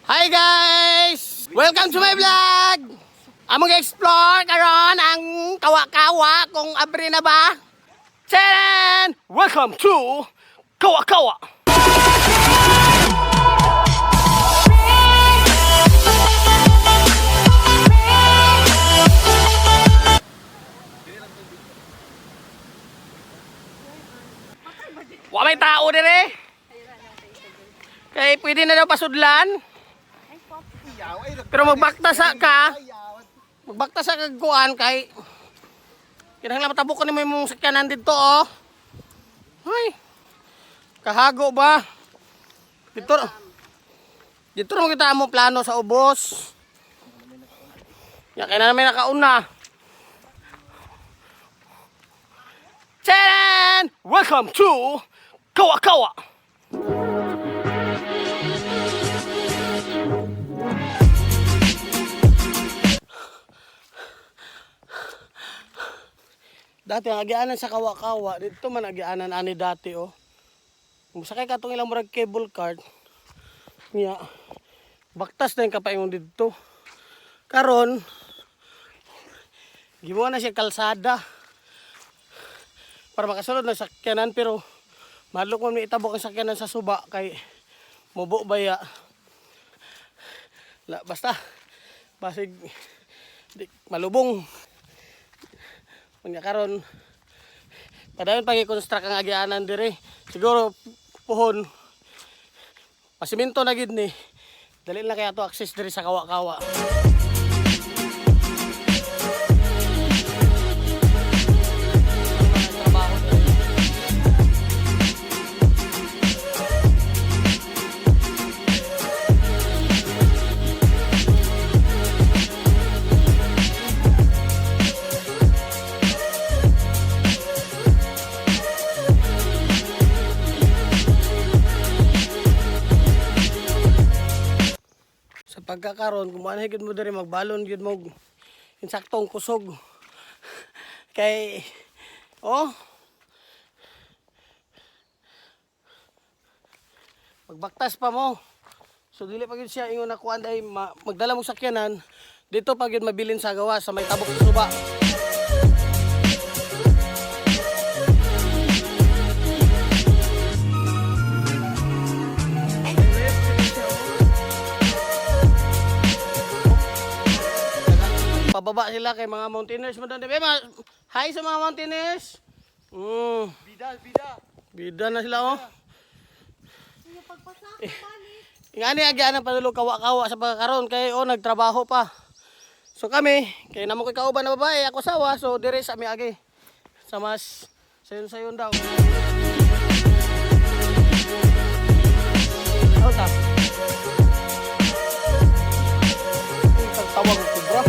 Hi guys! Welcome to my vlog! Among explore karon ang kawa-kawa kung abri na ba? Tcharan! Welcome to Kawa-Kawa! Wa may tao dire. Kay pwede na daw pasudlan. Pero magbakta sa ka. Magbakta sa kagkuan kay kinahanglan matabok ni mo imong sakyanan dito oh. Ay. Kahago ba? Dito mo kita mo plano sa ubos. Ya kay na namin nakauna. Tcharan! Welcome to Kawa-Kawa! Dati ang agianan sa Kawa-Kawa, dito man agianan ani dati oh. Kung sakay ka itong ilang murag cable card, niya, baktas na yung kapaingon dito. Karon, gibuan na siya kalsada. Para makasunod na sakyanan, pero malok mo may itabok ang sakyanan sa suba kay mubo baya. Basta, basig, malubong. Kanya karon padayon pag-i-construct ang agianan dire. Siguro puhon pasiminto na gid ni. Dali na kaya to access dire sa Kawa-Kawa. Pagkakaroon, kung higit mo diri magbalon gid mo insaktong kusog. Kay oh magbaktas pa mo. So dili pa gid siya ingon na kuan ay magdala mo sakyanan dito pa gid mabilin sa gawa sa may tabok sa suba. Pababa sila kay mga mountaineers mo doon. Hi sa mga mountaineers. Bida na sila oh. Ngani agianan padulong Kawa-Kawa sa pagkakaroon kay oh nagtrabaho pa. So kami kay namo koy kauban na babae ako sawa so dire sa mi agi. Sa mas sayon-sayon daw. Oh ta. Tawag ko bro.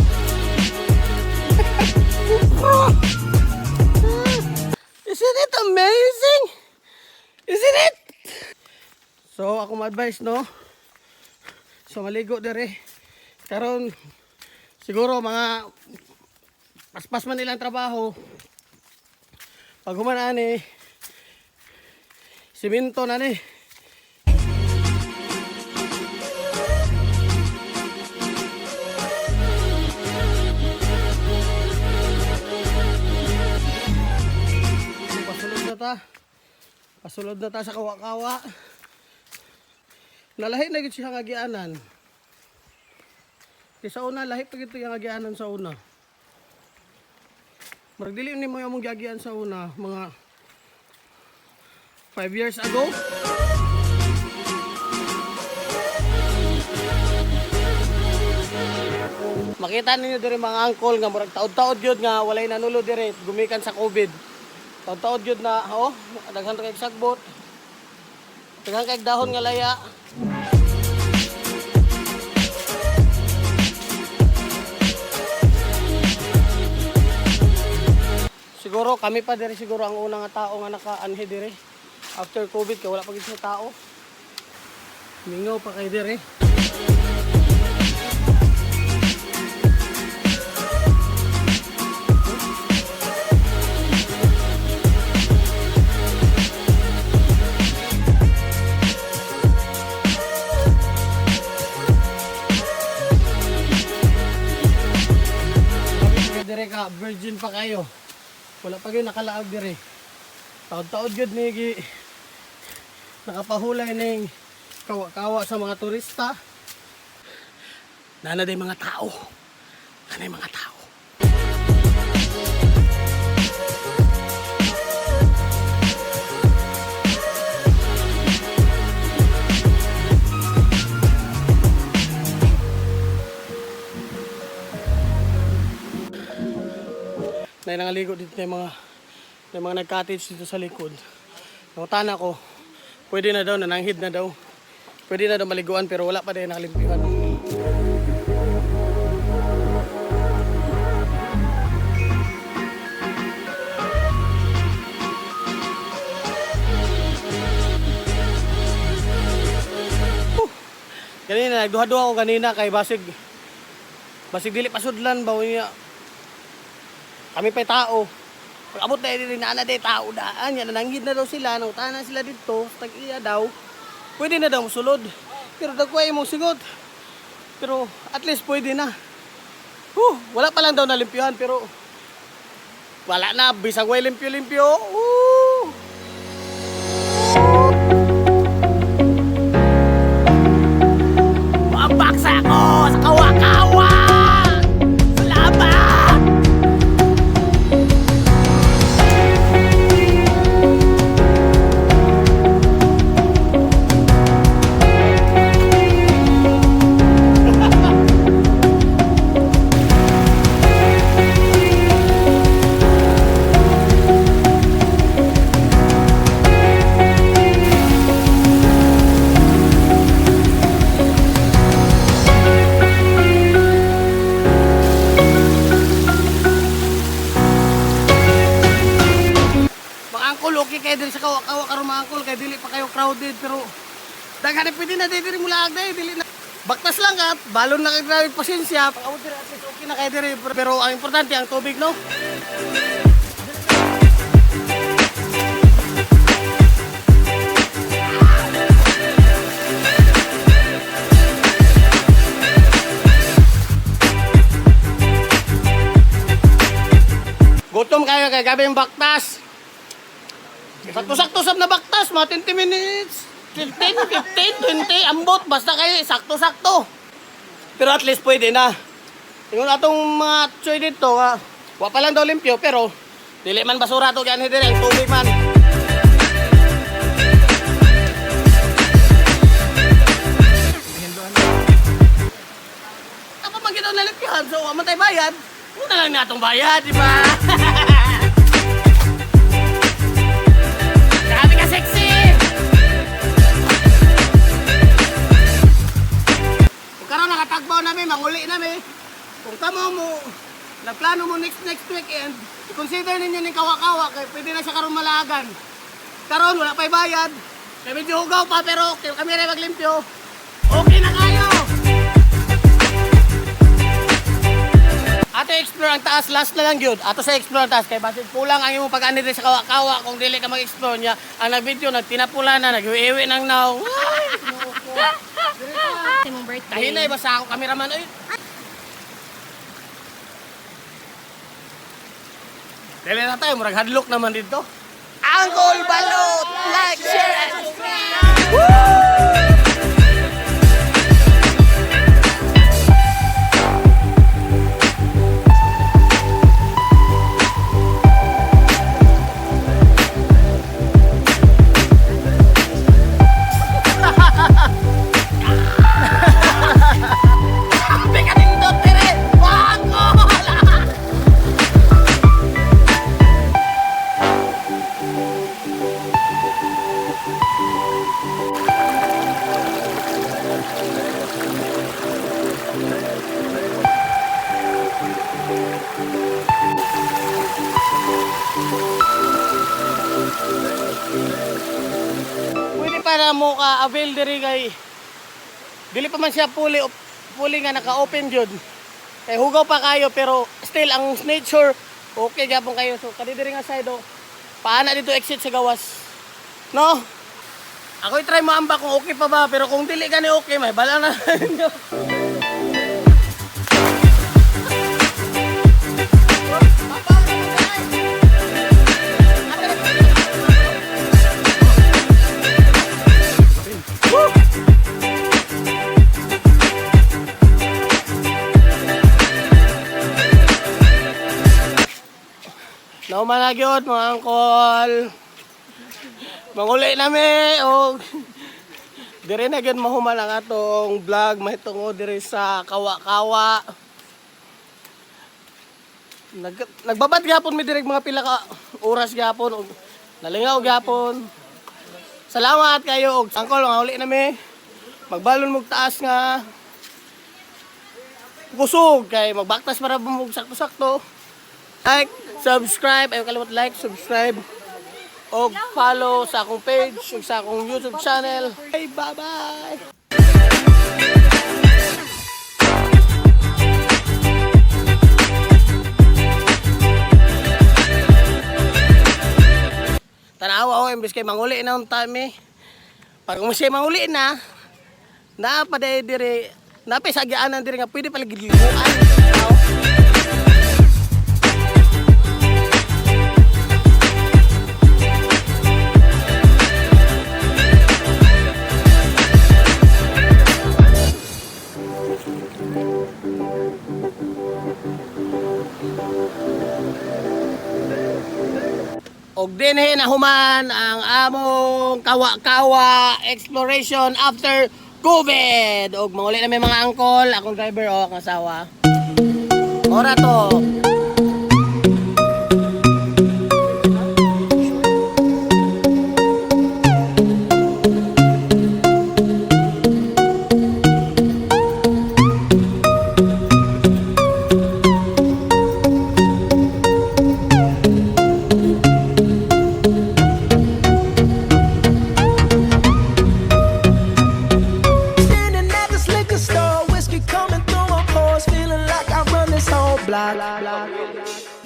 Isn't it amazing? Isn't it? So ako ma-advise no. So maligo dire. Karon siguro mga paspas man nilang trabaho. Pag human ani simento na ni. Pasulod na ta sa Kawa-Kawa. Nalahi na gid siya nga agianan. Kay sa una lahi pa gid yang agianan sa una. Murag dili ni mo among giagian sa una mga 5 years ago. Makita ninyo dire mga angkol nga murag taod-taod gyud nga walay nanulo dire gumikan sa COVID. Taod-taod yun na, oh, daghan kay sagbot. Daghan kay dahon nga laya. Siguro kami pa dire siguro ang unang tao nga naka-anhi dire. After COVID kay wala pa gid sa tao. Mingaw pa kay dire. dire ka virgin pa kayo. Wala pa gyud nakalaag dire. Taod-taod gyud ni nakapahulay ning kawa-kawa sa mga turista. Nana day mga tao. Nanay mga tao. Nay nangaligo dito may mga nag-cottage dito sa likod. Nangutana ko, pwede na daw, nananghid na daw. Pwede na daw maliguan pero wala pa din nakalimpihan. Kanina, nagduha-duha ako kanina kay Basig dili pasudlan ba niya. Kami pa'y tao. Pag abot na yun, na day tao daan. Yan, nananghid na daw sila. Nangutanan na sila dito. Tag-iya daw. Pwede na daw musulod. Pero dagway mong sigot. Pero at least pwede na. Wala pa lang daw nalimpyuhan. Pero wala na. Bisag way limpyo-limpyo. Mabaksa ako sa kawa-kawa. Salamat! Okay kayo diri sa kawa-kawa karon mga angkol kay dili pa kayo crowded pero daghan pwede na diri mula agday dili na baktas lang ka balon na kay grabe pasensya pag diri at least okay na kayo diri pero ang importante ang tubig no. Gutom kayo kay gabi yung baktas. Sakto-sakto sab na baktas, mga 20 minutes. 15, 15, 20, ambot. Basta kayo, sakto-sakto. Pero at least pwede na. Tingnan atong mga tsoy dito, wa pa lang daw limpyo, pero dili man basura to gani dire, ang tubig man. Apa man ginaw na limpyohan, so wa man tayo bayad. Una lang natong bayad, di ba? Sexy! Kung karoon nakatagbaw namin, manguli namin. Kung kamo mo, nagplano mo next weekend, i-consider ninyo ng kawa-kawa, kaya pwede na siya karoon malagan. Karoon, wala pa'y bayad. Kaya medyo hugaw pa, pero kami rin maglimpyo. Okay na kayo! Ato explore ang taas, last na lang yun. Ato sa explore ang taas, kaya basit pulang ang iyong pag-ani sa kawa-kawa kung dili ka mag-explore niya. Ang nag-video, nagtinapula na, nag-iwi ng now. Kahinay, basta ako kameraman. Ay. Dili na tayo, murag hadlock naman dito. Angkol Balot! Like, share, and subscribe! Woo! Para mo ka avail diri kay dili pa man siya fully nga naka-open jud. Kay hugaw pa kayo pero still ang nature okay gyapon kayo. So kadi diri nga side paana dito exit sa gawas. No? Ako i-try maamba kung okay pa ba pero kung dili gani okay may bala na. Nahuman na gyud mga angkol. Manguli nami og dire na gyud mahuman ang atong vlog mahitungod dire sa Kawa-Kawa. Nagbabad gyapon mi dire mga pila ka oras gyapon og nalingaw gyapon. Salamat kayo og angkol manguli nami. Magbalon mog taas nga kusog kay magbaktas para bumug sakto-sakto. Like, subscribe, ayaw kalimot like, subscribe o follow sa akong page o sa akong YouTube channel. Hey, bye-bye! Tanawa ako, imbis kay manguli na ang time eh. Pag siya manguli na paday dire, napay sa agianan dire nga pwede pala gilibuan. Og dinhi nahuman ang among Kawa-Kawa exploration after COVID. Og manguli na may mga angkol, akong driver o akong asawa. Ora to.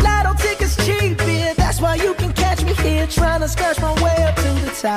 Lotto tickets cheap, yeah, that's why you can catch me here trying to scratch my way up to the top.